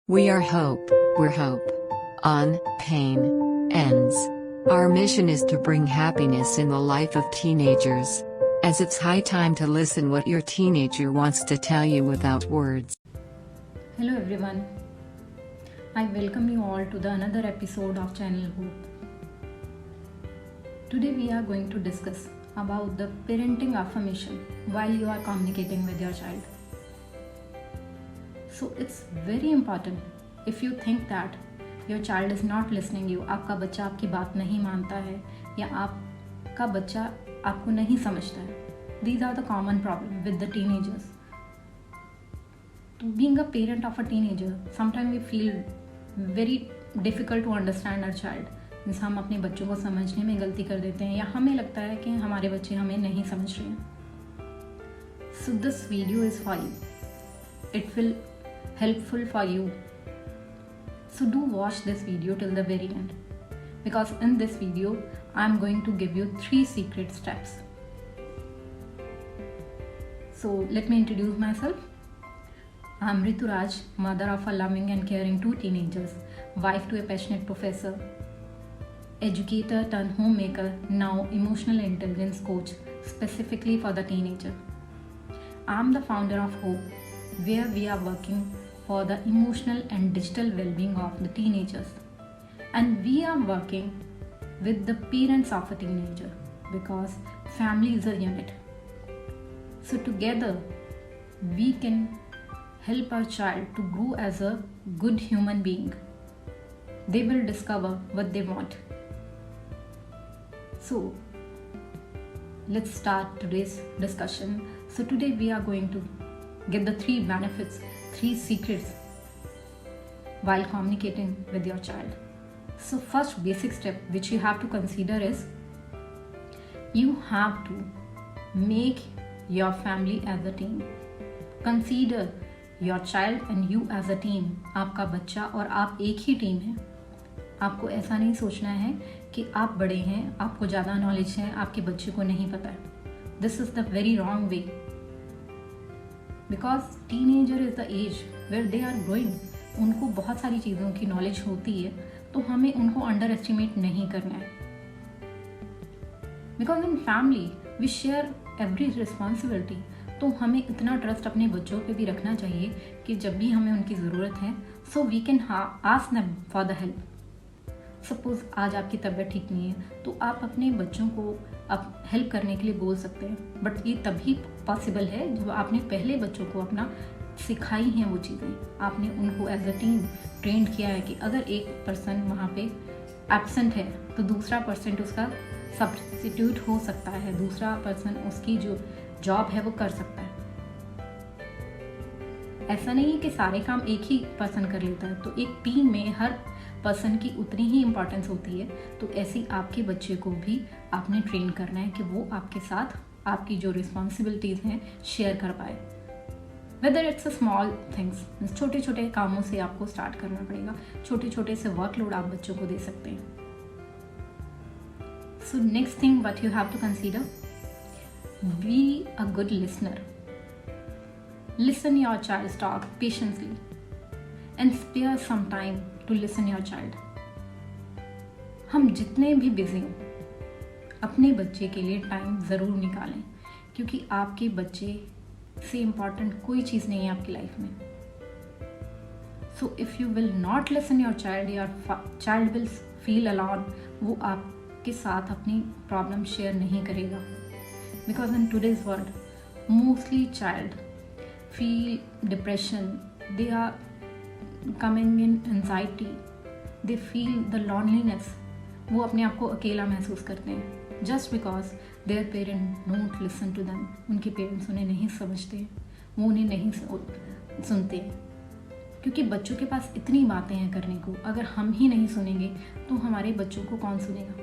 We are hope, we're hope. On, pain, ends. Our mission is to bring happiness in the life of teenagers. As it's high time to listen what your teenager wants to tell you without words. Hello everyone. I welcome you all to the another episode of Channel Hope. Today we are going to discuss about the parenting affirmation while you are communicating with your child. So it's very important if you think that your child is not listening you, आपका बच्चा आपकी बात नहीं मानता है या आपका बच्चा आपको नहीं समझता है. These are the common problem with the teenagers. So being a parent of a teenager, sometimes we feel very difficult to understand our child. Means हम अपने बच्चों को समझने में गलती कर देते हैं या हमें लगता है कि हमारे बच्चे हमें नहीं समझ रहे हैं. So this video is for you. It will helpful for you. So do watch this video till the very end, because in this video I am going to give you 3 secret steps. So let me introduce myself. I am Ritu Raj, mother of a loving and caring 2 teenagers, wife to a passionate professor, educator turned homemaker, now emotional intelligence coach specifically for the teenager. I am the founder of Hope, where we are working for the emotional and digital well-being of the teenagers. And we are working with the parents of a teenager because family is a unit. So together we can help our child to grow as a good human being. They will discover what they want. So let's start today's discussion. So today we are going to get the 3 benefits, 3 secrets while communicating with your child. So first basic step which you have to consider is you have to make your family as a team. Consider your child and you as a team. आपका बच्चा और आप एक ही team है. आपको ऐसा नहीं सोचना है कि आप बड़े हैं, आपको ज़्यादा नॉलेज है, आपके बच्चे को नहीं पता है. This is the very wrong way. Because teenager is the age where they are growing. उनको बहुत सारी चीज़ों की नॉलेज होती है, तो हमें उनको अंडर एस्टिमेट नहीं करना है. Because in family we share every responsibility. तो हमें इतना ट्रस्ट अपने बच्चों पे भी रखना चाहिए कि जब भी हमें उनकी ज़रूरत है so we can ask them for the help. Suppose आज आपकी तबीयत ठीक नहीं है तो आप अपने बच्चों को आप हेल्प करने के लिए बोल सकते हैं. बट ये तभी पॉसिबल है जब आपने पहले बच्चों को अपना सिखाई हैं वो चीज़ें. आपने उनको एज अ टीम ट्रेन किया है कि अगर एक पर्सन वहाँ पे एब्सेंट है तो दूसरा पर्सन उसका सब्स्टिट्यूट हो सकता है, दूसरा पर्सन उसकी जो जॉब है वो कर सकता है. ऐसा नहीं है कि सारे काम एक ही पर्सन कर लेता है. तो एक टीम में हर पर्सन की उतनी ही इम्पोर्टेंस होती है. तो ऐसी आपके बच्चे को भी आपने ट्रेन करना है कि वो आपके साथ आपकी जो रिस्पॉन्सिबिलिटीज़ हैं शेयर कर पाए. Whether it's a small things, छोटे छोटे कामों से आपको स्टार्ट करना पड़ेगा. छोटे छोटे से वर्कलोड आप बच्चों को दे सकते हैं. So next thing what you have to consider, be a good listener. Listen your child's talk patiently and spare some time to listen your child. हम जितने भी बिजी हों अपने बच्चे के लिए टाइम ज़रूर निकालें, क्योंकि आपके बच्चे से इम्पॉर्टेंट कोई चीज़ नहीं है आपकी लाइफ में. So if you will not listen your child will feel alone. वो आपके साथ अपनी प्रॉब्लम शेयर नहीं करेगा. Because in today's world mostly child feel depression, they are coming in anxiety, they feel the loneliness. वो अपने आप को अकेला महसूस करते हैं just because their parents don't listen to them. उनके पेरेंट्स उन्हें नहीं समझते, वो उन्हें नहीं सुनते, क्योंकि बच्चों के पास इतनी बातें हैं करने को. अगर हम ही नहीं सुनेंगे तो हमारे बच्चों को कौन सुनेगा.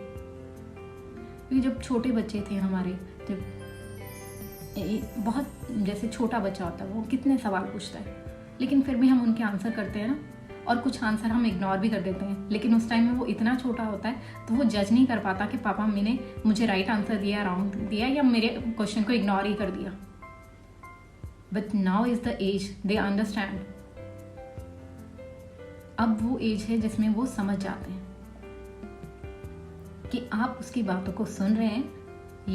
क्योंकि जब छोटे बच्चे थे हमारे, जब बहुत जैसे छोटा बच्चा होता है वो कितने सवाल पूछता है, लेकिन फिर भी हम उनके आंसर करते हैं ना. और कुछ आंसर हम इग्नोर भी कर देते हैं, लेकिन उस टाइम में वो इतना छोटा होता है तो वो जज नहीं कर पाता कि पापा मैंने मुझे राइट आंसर दिया, रॉन्ग दिया, या मेरे क्वेश्चन को इग्नोर ही कर दिया. But now is the age they understand अब वो एज है जिसमें वो समझ जाते हैं कि आप उसकी बातों को सुन रहे हैं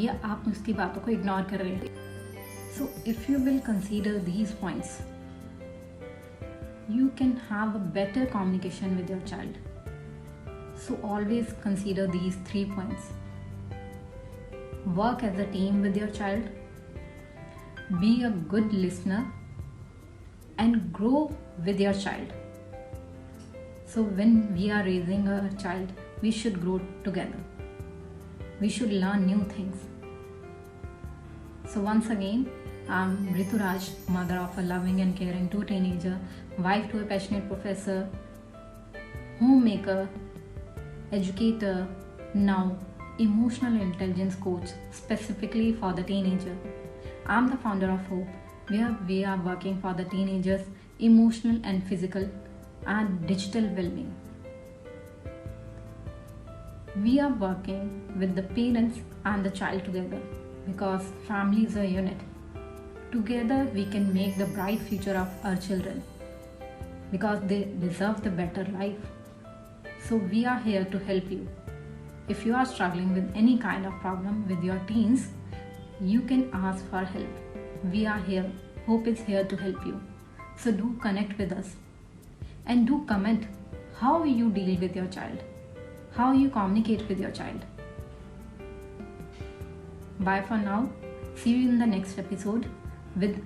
या आप उसकी बातों को इग्नोर कर रहे हैं. So if you will consider these points, you can have a better communication with your child. So always consider these 3 points. Work as a team with your child. Be a good listener and grow with your child. So when we are raising a child, we should grow together. We should learn new things. So once again, I'm Rituraj, mother of a loving and caring 2 teenager, wife to a passionate professor, homemaker, educator, now emotional intelligence coach specifically for the teenager. I'm the founder of Hope, where we are working for the teenagers' emotional and physical and digital well-being. We are working with the parents and the child together because family is a unit. Together we can make the bright future of our children because they deserve the better life. So we are here to help you. If you are struggling with any kind of problem with your teens, you can ask for help. We are here. Hope is here to help you. So do connect with us and do comment how you deal with your child, how you communicate with your child. Bye for now. See you in the next episode with